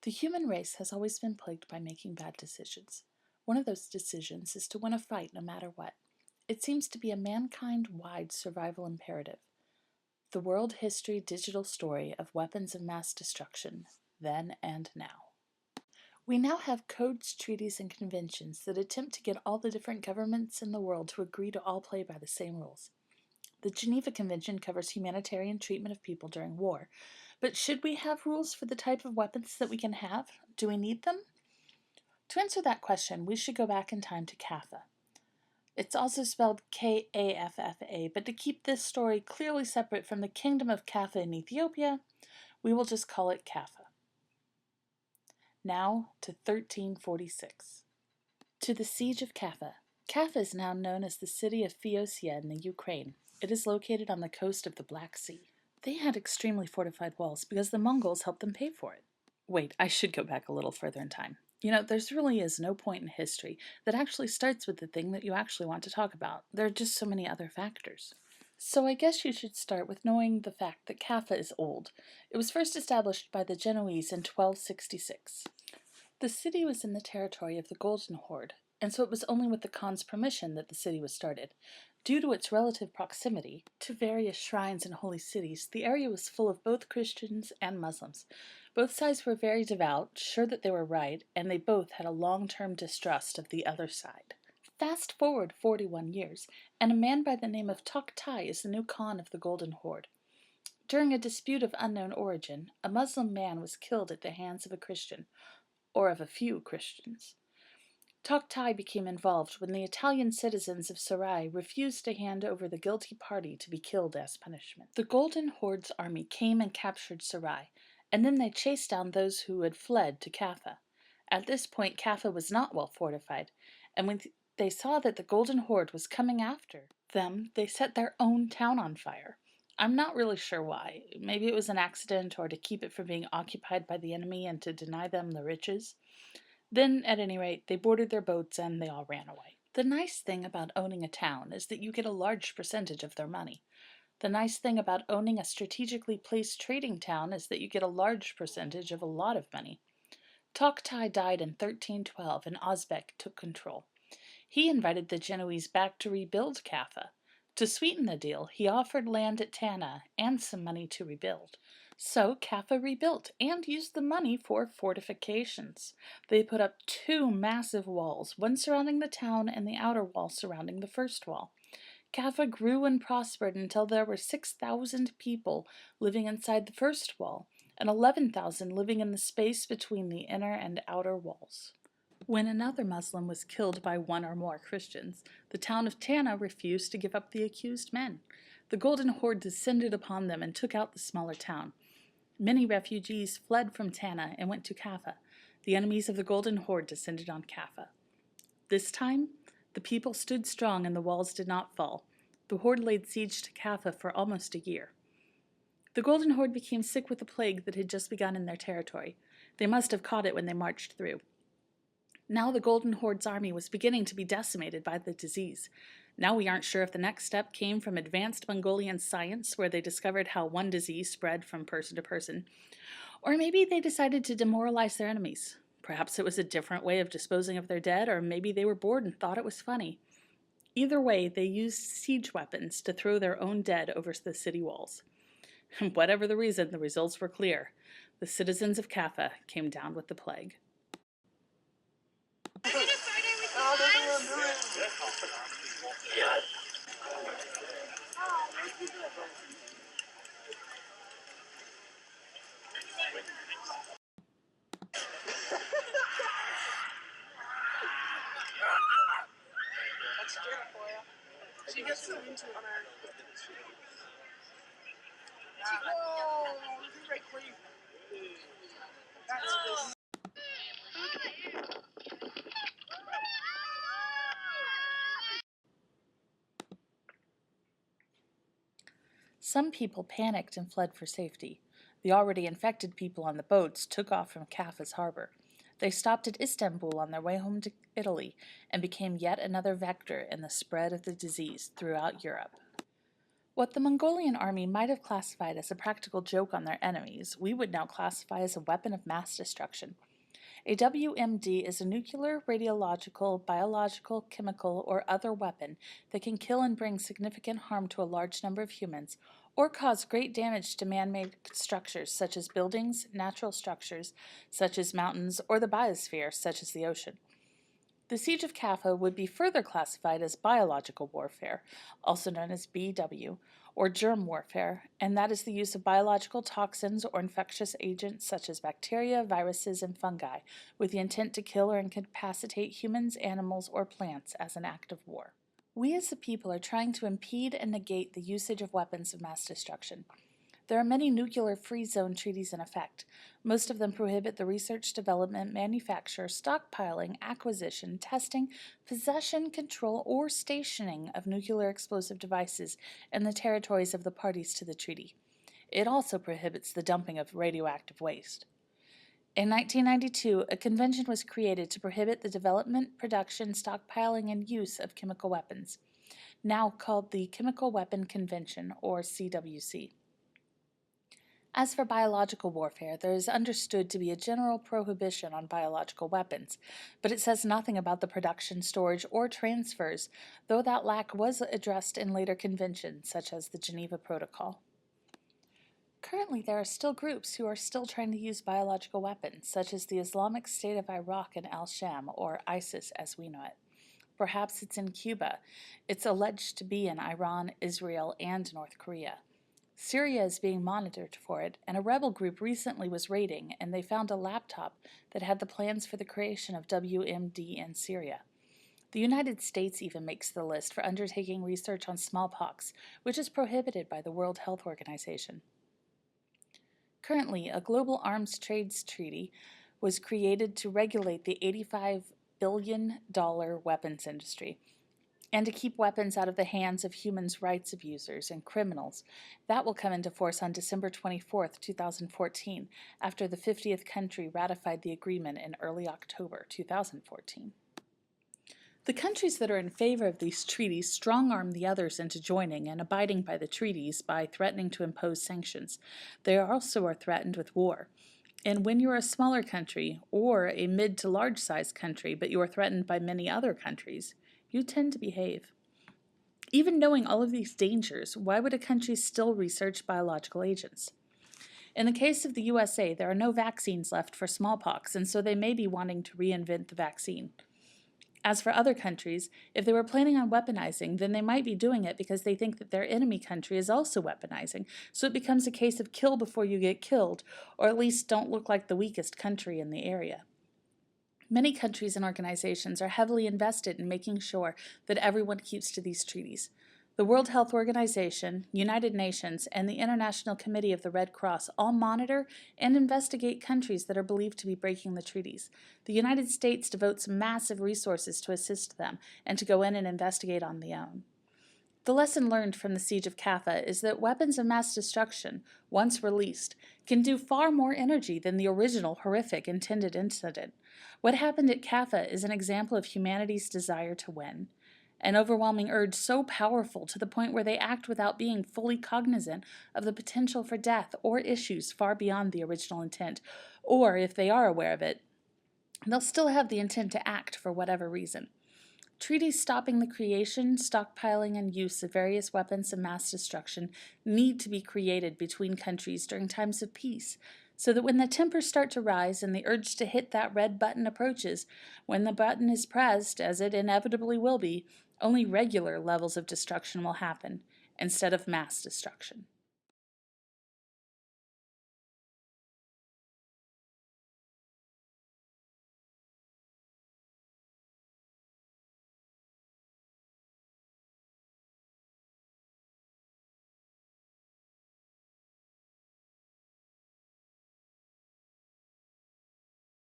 The human race has always been plagued by making bad decisions. One of those decisions is to win a fight no matter what. It seems to be a mankind-wide survival imperative. The world history digital story of weapons of mass destruction, then and now. We now have codes, treaties, and conventions that attempt to get all the different governments in the world to agree to all play by the same rules. The Geneva Convention covers humanitarian treatment of people during war. But should we have rules for the type of weapons that we can have? Do we need them? To answer that question, we should go back in time to Katha. It's also spelled Kaffa, but to keep this story clearly separate from the Kingdom of Katha in Ethiopia, we will just call it Katha. Now to 1346. To the Siege of Katha. Katha is now known as the city of Phaeocia in the Ukraine. It is located on the coast of the Black Sea. They had extremely fortified walls because the Mongols helped them pay for it. Wait, I should go back a little further in time. There's really is no point in history that actually starts with the thing that you actually want to talk about. There are just so many other factors. So I guess you should start with knowing the fact that Katha is old. It was first established by the Genoese in 1266. The city was in the territory of the Golden Horde, and so it was only with the Khan's permission that the city was started. Due to its relative proximity to various shrines and holy cities, the area was full of both Christians and Muslims. Both sides were very devout, sure that they were right, and they both had a long-term distrust of the other side. Fast forward 41 years, and a man by the name of Toktai is the new Khan of the Golden Horde. During a dispute of unknown origin, a Muslim man was killed at the hands of a Christian, or of a few Christians. Toktai became involved when the Italian citizens of Sarai refused to hand over the guilty party to be killed as punishment. The Golden Horde's army came and captured Sarai, and then they chased down those who had fled to Katha. At this point, Katha was not well fortified, and when they saw that the Golden Horde was coming after them, they set their own town on fire. I'm not really sure why. Maybe it was an accident, or to keep it from being occupied by the enemy and to deny them the riches. Then, at any rate, they boarded their boats and they all ran away. The nice thing about owning a town is that you get a large percentage of their money. The nice thing about owning a strategically placed trading town is that you get a large percentage of a lot of money. Toktai died in 1312 and Osbeck took control. He invited the Genoese back to rebuild Katha. To sweeten the deal, he offered land at Tana and some money to rebuild. So Katha rebuilt and used the money for fortifications. They put up two massive walls, one surrounding the town and the outer wall surrounding the first wall. Katha grew and prospered until there were 6,000 people living inside the first wall and 11,000 living in the space between the inner and outer walls. When another Muslim was killed by one or more Christians, the town of Tana refused to give up the accused men. The Golden Horde descended upon them and took out the smaller town. Many refugees fled from Tana and went to Katha. The enemies of the Golden Horde descended on Katha. This time, the people stood strong and the walls did not fall. The Horde laid siege to Katha for almost a year. The Golden Horde became sick with the plague that had just begun in their territory. They must have caught it when they marched through. Now the Golden Horde's army was beginning to be decimated by the disease. Now we aren't sure if the next step came from advanced Mongolian science, where they discovered how one disease spread from person to person, or maybe they decided to demoralize their enemies. Perhaps it was a different way of disposing of their dead, or maybe they were bored and thought it was funny. Either way, they used siege weapons to throw their own dead over the city walls. Whatever the reason, the results were clear. The citizens of Katha came down with the plague. She gets them into her. Whoa! This right quick. That's Some people panicked and fled for safety. The already infected people on the boats took off from Katha's harbor. They stopped at Istanbul on their way home to Italy and became yet another vector in the spread of the disease throughout Europe. What the Mongolian army might have classified as a practical joke on their enemies, we would now classify as a weapon of mass destruction. A WMD is a nuclear, radiological, biological, chemical, or other weapon that can kill and bring significant harm to a large number of humans, or cause great damage to man-made structures such as buildings, natural structures such as mountains, or the biosphere such as the ocean. The Siege of Katha would be further classified as biological warfare, also known as BW, or germ warfare, and that is the use of biological toxins or infectious agents such as bacteria, viruses, and fungi, with the intent to kill or incapacitate humans, animals, or plants as an act of war. We as a people are trying to impede and negate the usage of weapons of mass destruction. There are many nuclear-free zone treaties in effect. Most of them prohibit the research, development, manufacture, stockpiling, acquisition, testing, possession, control, or stationing of nuclear explosive devices in the territories of the parties to the treaty. It also prohibits the dumping of radioactive waste. In 1992, a convention was created to prohibit the development, production, stockpiling, and use of chemical weapons, now called the Chemical Weapon Convention, or CWC. As for biological warfare, there is understood to be a general prohibition on biological weapons, but it says nothing about the production, storage, or transfers, though that lack was addressed in later conventions, such as the Geneva Protocol. Currently, there are still groups who are still trying to use biological weapons, such as the Islamic State of Iraq and al-Sham, or ISIS as we know it. Perhaps it's in Cuba. It's alleged to be in Iran, Israel, and North Korea. Syria is being monitored for it, and a rebel group recently was raiding, and they found a laptop that had the plans for the creation of WMD in Syria. The United States even makes the list for undertaking research on smallpox, which is prohibited by the World Health Organization. Currently, a global arms trades treaty was created to regulate the $85 billion weapons industry, and to keep weapons out of the hands of human rights abusers and criminals. That will come into force on December 24, 2014, after the 50th country ratified the agreement in early October 2014. The countries that are in favor of these treaties strong-arm the others into joining and abiding by the treaties by threatening to impose sanctions. They also are threatened with war. And when you are a smaller country, or a mid to large-sized country, but you are threatened by many other countries, you tend to behave. Even knowing all of these dangers, why would a country still research biological agents? In the case of the USA, there are no vaccines left for smallpox, and so they may be wanting to reinvent the vaccine. As for other countries, if they were planning on weaponizing, then they might be doing it because they think that their enemy country is also weaponizing, so it becomes a case of kill before you get killed, or at least don't look like the weakest country in the area. Many countries and organizations are heavily invested in making sure that everyone keeps to these treaties. The World Health Organization, United Nations, and the International Committee of the Red Cross all monitor and investigate countries that are believed to be breaking the treaties. The United States devotes massive resources to assist them and to go in and investigate on their own. The lesson learned from the Siege of Katha is that weapons of mass destruction, once released, can do far more energy than the original horrific intended incident. What happened at Katha is an example of humanity's desire to win. An overwhelming urge so powerful to the point where they act without being fully cognizant of the potential for death or issues far beyond the original intent, or if they are aware of it, they'll still have the intent to act for whatever reason. Treaties stopping the creation, stockpiling, and use of various weapons of mass destruction need to be created between countries during times of peace, so that when the tempers start to rise and the urge to hit that red button approaches, when the button is pressed, as it inevitably will be, only regular levels of destruction will happen, instead of mass destruction.